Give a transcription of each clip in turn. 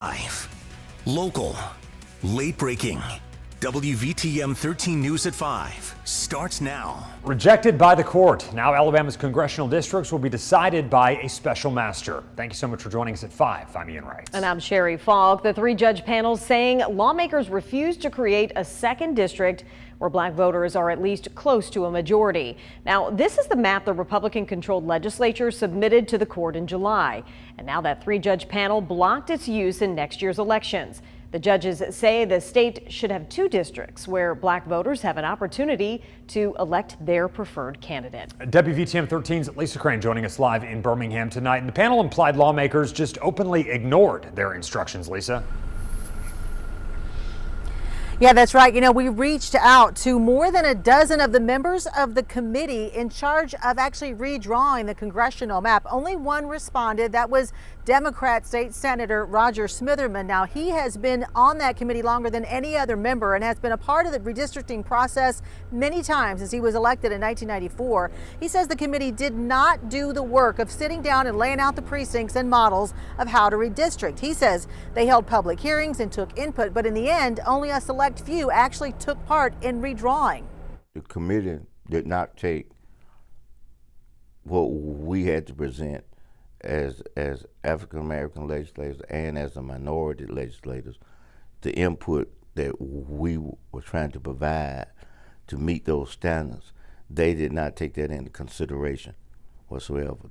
Live, local, late breaking. WVTM 13 News at 5 starts now. Rejected by the court. Now Alabama's congressional districts will be decided by a special master. Thank you so much for joining us at 5. I'm Ian Wright. And I'm Sherry Falk. The 3-judge panel saying lawmakers refuse to create a second district where black voters are at least close to a majority. Now, this is the map the Republican-controlled legislature submitted to the court in July. And now that 3-judge panel blocked its use in next year's elections. The judges say the state should have 2 districts where black voters have an opportunity to elect their preferred candidate. WVTM 13's Lisa Crane joining us live in Birmingham tonight. And the panel implied lawmakers just openly ignored their instructions. Lisa. Yeah, that's right. You know, we reached out to more than a dozen of the members of the committee in charge of actually redrawing the congressional map. Only one responded. That was Democrat State Senator Roger Smitherman. Now, he has been on that committee longer than any other member and has been a part of the redistricting process many times since he was elected in 1994. He says the committee did not do the work of sitting down and laying out the precincts and models of how to redistrict. He says they held public hearings and took input, but in the end, only a select few actually took part in redrawing. The committee did not take what we had to present as African American legislators and as the minority legislators, the input that we were trying to provide to meet those standards. They did not take that into consideration whatsoever.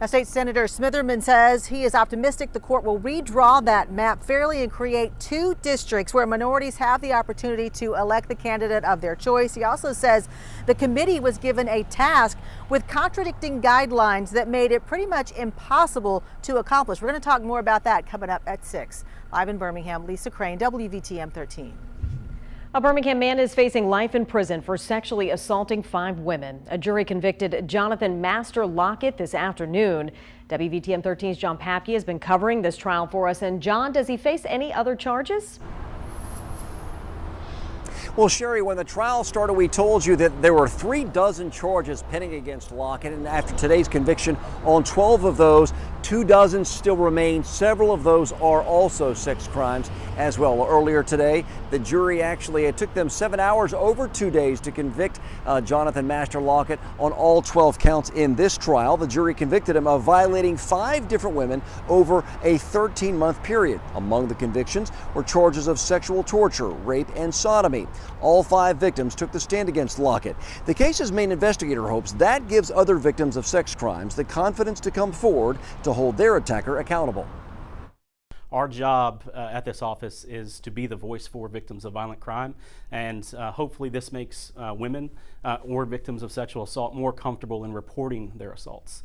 Now, State Senator Smitherman says he is optimistic the court will redraw that map fairly and create 2 districts where minorities have the opportunity to elect the candidate of their choice. He also says the committee was given a task with contradicting guidelines that made it pretty much impossible to accomplish. We're going to talk more about that coming up at 6. Live in Birmingham, Lisa Crane, WVTM 13. A Birmingham man is facing life in prison for sexually assaulting 5 women. A jury convicted Jonathan Master Lockett this afternoon. WVTM 13's John Papke has been covering this trial for us. And John, does he face any other charges? Well, Sherry, when the trial started, we told you that there were 36 charges pending against Lockett, and after today's conviction on 12 of those, 24 still remain. Several of those are also sex crimes as well. Earlier today, the jury it took them 7 hours over 2 days to convict Jonathan Master Lockett on all 12 counts in this trial. The jury convicted him of violating 5 different women over a 13-month period. Among the convictions were charges of sexual torture, rape, and sodomy. All 5 victims took the stand against Lockett. The case's main investigator hopes that gives other victims of sex crimes the confidence to come forward to hold their attacker accountable. Our job at this office is to be the voice for victims of violent crime, and hopefully this makes women or victims of sexual assault more comfortable in reporting their assaults.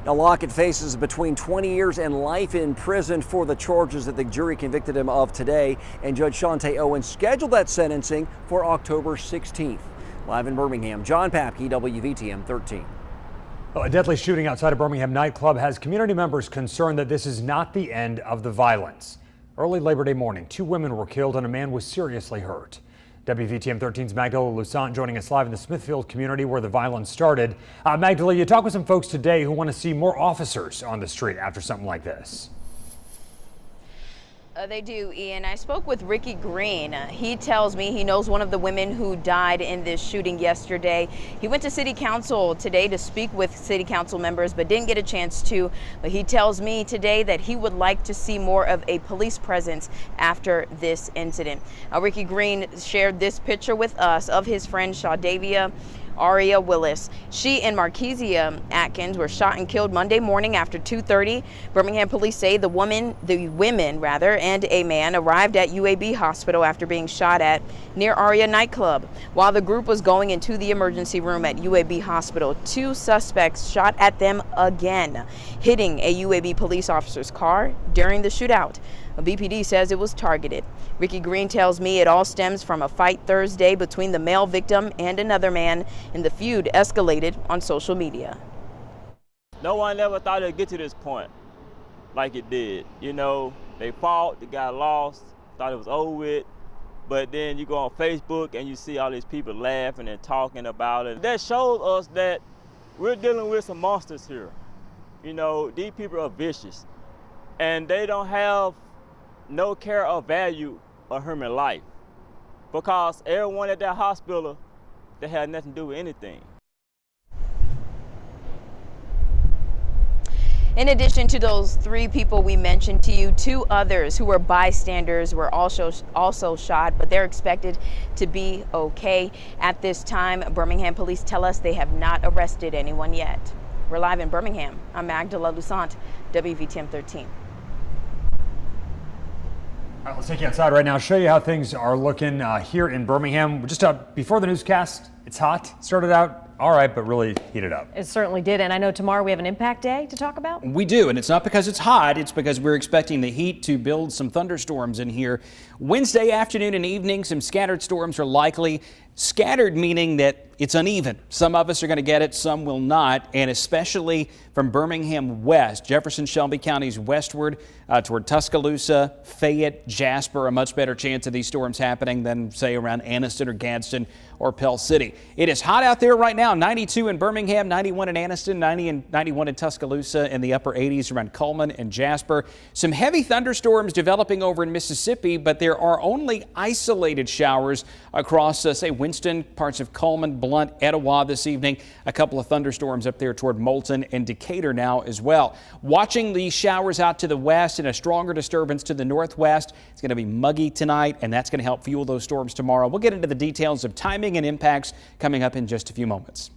Now, Lockett faces between 20 years and life in prison for the charges that the jury convicted him of today, and Judge Shante Owens scheduled that sentencing for October 16th. Live in Birmingham, John Papke, WVTM 13. Well, a deadly shooting outside a Birmingham nightclub has community members concerned that this is not the end of the violence. Early Labor Day morning, 2 women were killed and a man was seriously hurt. WVTM 13's Magdala Lusant joining us live in the Smithfield community where the violence started. Magdala, you talked with some folks today who want to see more officers on the street after something like this. They do, Ian. I spoke with Ricky Green. He tells me he knows one of the women who died in this shooting yesterday. He went to City Council today to speak with City Council members, but didn't get a chance to. But he tells me today that he would like to see more of a police presence after this incident. Ricky Green shared this picture with us of his friend Shadavia Aria Willis. She and Markesia Atkins were shot and killed Monday morning after 2:30. Birmingham police say the women and a man arrived at UAB hospital after being shot at near Aria nightclub. While the group was going into the emergency room at UAB hospital, 2 suspects shot at them again, hitting a UAB police officer's car during the shootout. BPD says it was targeted. Ricky Green tells me it all stems from a fight Thursday between the male victim and another man, and the feud escalated on social media. No one ever thought it'd get to this point like it did. You know, they fought, the guy lost, thought it was over with, but then you go on Facebook and you see all these people laughing and talking about it. That shows us that we're dealing with some monsters here. You know, these people are vicious, and they don't have no care or value of human life, because everyone at that hospital, they had nothing to do with anything. In addition to those 3 people we mentioned to you, 2 others who were bystanders were also shot, but they're expected to be okay. At this time, Birmingham police tell us they have not arrested anyone yet. We're live in Birmingham. I'm Magdala Lusant, WVTM 13. All right, let's take you outside right now, show you how things are looking here in Birmingham. Just before the newscast, it's hot. Started out all right, but really heated up. It certainly did. And I know tomorrow we have an impact day to talk about. We do, and it's not because it's hot. It's because we're expecting the heat to build some thunderstorms in here. Wednesday afternoon and evening, some scattered storms are likely. Scattered meaning that it's uneven. Some of us are going to get it, some will not, and especially from Birmingham west, Jefferson, Shelby counties westward toward Tuscaloosa, Fayette, Jasper, a much better chance of these storms happening than, say, around Anniston or Gadsden or Pell City. It is hot out there right now, 92 in Birmingham, 91 in Anniston, 91 in Tuscaloosa, in the upper 80s around Coleman and Jasper. Some heavy thunderstorms developing over in Mississippi, but there are only isolated showers across, say, Winston, parts of Coleman, Blunt, Etowah this evening. A couple of thunderstorms up there toward Moulton and Decatur now as well. Watching these showers out to the west and a stronger disturbance to the northwest. It's going to be muggy tonight, and that's going to help fuel those storms tomorrow. We'll get into the details of timing and impacts coming up in just a few moments.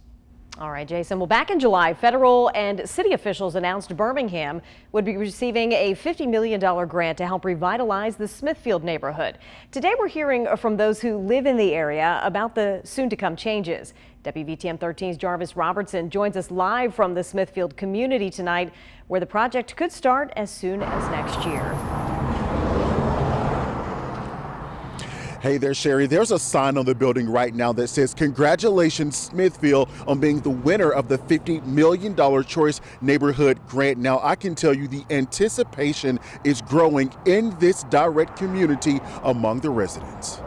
All right, Jason. Well, back in July, federal and city officials announced Birmingham would be receiving a $50 million grant to help revitalize the Smithfield neighborhood. Today, we're hearing from those who live in the area about the soon-to-come changes. WVTM 13's Jarvis Robertson joins us live from the Smithfield community tonight, where the project could start as soon as next year. Hey there, Sherry. There's a sign on the building right now that says, "Congratulations, Smithfield, on being the winner of the $50 million Choice Neighborhood Grant." Now, I can tell you the anticipation is growing in this direct community among the residents.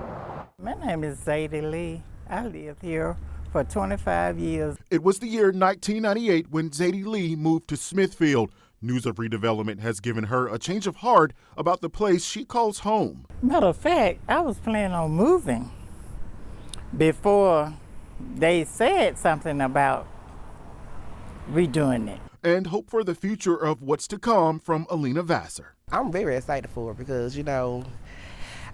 My name is Zadie Lee. I lived here for 25 years. It was the year 1998 when Zadie Lee moved to Smithfield. News of redevelopment has given her a change of heart about the place she calls home. Matter of fact, I was planning on moving before they said something about redoing it. And hope for the future of what's to come from Alina Vassar. I'm very excited for it because,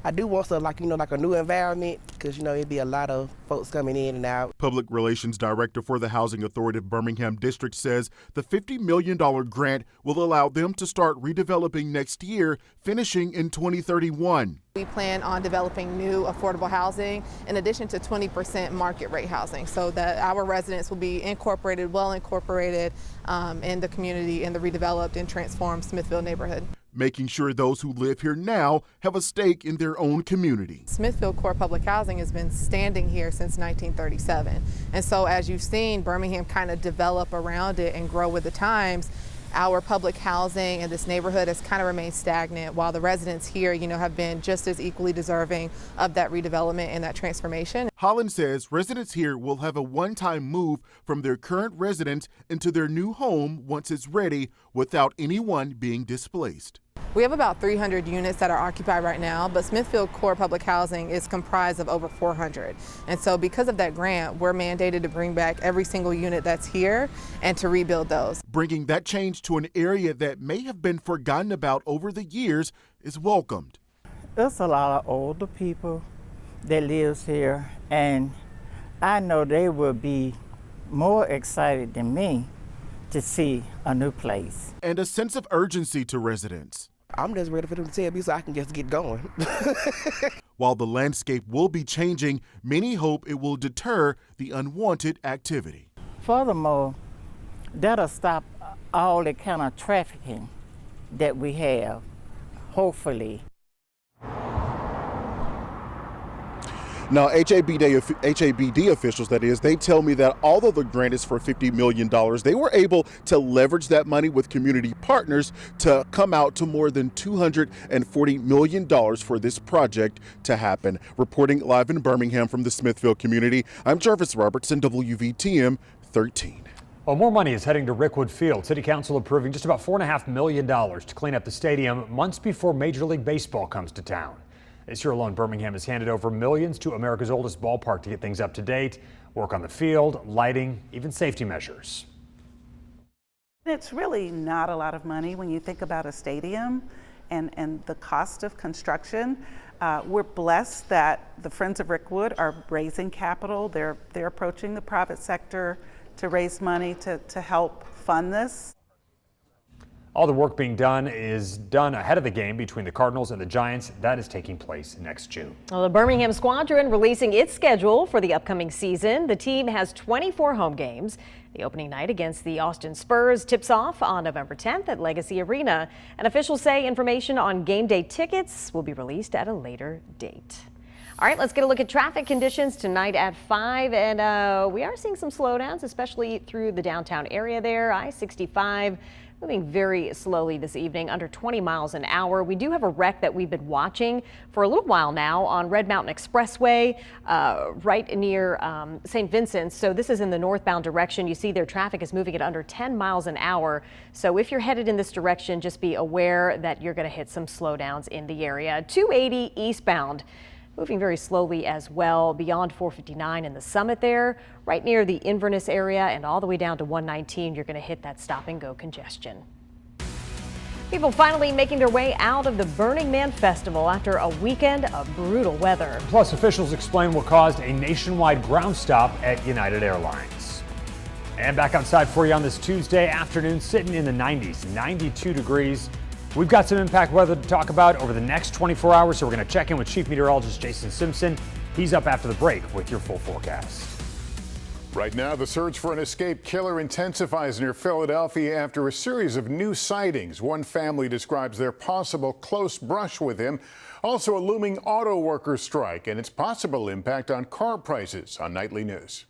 I do want to, like a new environment because, it'd be a lot of folks coming in and out. Public Relations Director for the Housing Authority of Birmingham District says the $50 million grant will allow them to start redeveloping next year, finishing in 2031. We plan on developing new affordable housing in addition to 20% market rate housing so that our residents will be well incorporated in the community, in the redeveloped and transformed Smithfield neighborhood. Making sure those who live here now have a stake in their own community. Smithfield Core Public Housing has been standing here since 1937. And so as you've seen Birmingham kind of develop around it and grow with the times, our public housing in this neighborhood has kind of remained stagnant while the residents here, have been just as equally deserving of that redevelopment and that transformation. Holland says residents here will have a one-time move from their current residence into their new home once it's ready without anyone being displaced. We have about 300 units that are occupied right now, but Smithfield Core Public Housing is comprised of over 400. And so because of that grant, we're mandated to bring back every single unit that's here and to rebuild those. Bringing that change to an area that may have been forgotten about over the years is welcomed. There's a lot of older people that lives here, and I know they will be more excited than me to see a new place. And a sense of urgency to residents. I'm just ready for them to tell me so I can just get going. While the landscape will be changing, many hope it will deter the unwanted activity. Furthermore, that'll stop all the kind of trafficking that we have, hopefully. Now, HABD officials, that is, they tell me that although the grant is for $50 million, they were able to leverage that money with community partners to come out to more than $240 million for this project to happen. Reporting live in Birmingham from the Smithfield community, I'm Jarvis Robertson, WVTM 13. Well, more money is heading to Rickwood Field. City Council approving just about $4.5 million to clean up the stadium months before Major League Baseball comes to town. This year alone, Birmingham has handed over millions to America's oldest ballpark to get things up to date, work on the field, lighting, even safety measures. It's really not a lot of money when you think about a stadium and the cost of construction. We're blessed that the Friends of Rickwood are raising capital. They're approaching the private sector to raise money to help fund this. All the work being done is done ahead of the game between the Cardinals and the Giants. That is taking place next June. Well, the Birmingham Squadron releasing its schedule for the upcoming season. The team has 24 home games. The opening night against the Austin Spurs tips off on November 10th at Legacy Arena. And officials say information on game day tickets will be released at a later date. All right, let's get a look at traffic conditions tonight at 5. And we are seeing some slowdowns, especially through the downtown area there. I-65 moving very slowly this evening, under 20 miles an hour. We do have a wreck that we've been watching for a little while now on Red Mountain Expressway, right near St. Vincent's. So this is in the northbound direction. You see their traffic is moving at under 10 miles an hour. So if you're headed in this direction, just be aware that you're going to hit some slowdowns in the area. 280 eastbound, moving very slowly as well beyond 459 in the Summit there, right near the Inverness area, and all the way down to 119. You're going to hit that stop and go congestion. People finally making their way out of the Burning Man Festival after a weekend of brutal weather. Plus, officials explain what caused a nationwide ground stop at United Airlines. And back outside for you on this Tuesday afternoon, sitting in the 90s, 92 degrees. We've got some impact weather to talk about over the next 24 hours, so we're going to check in with Chief Meteorologist Jason Simpson. He's up after the break with your full forecast. Right now, the search for an escaped killer intensifies near Philadelphia after a series of new sightings. One family describes their possible close brush with him. Also, a looming auto workers strike and its possible impact on car prices on Nightly News.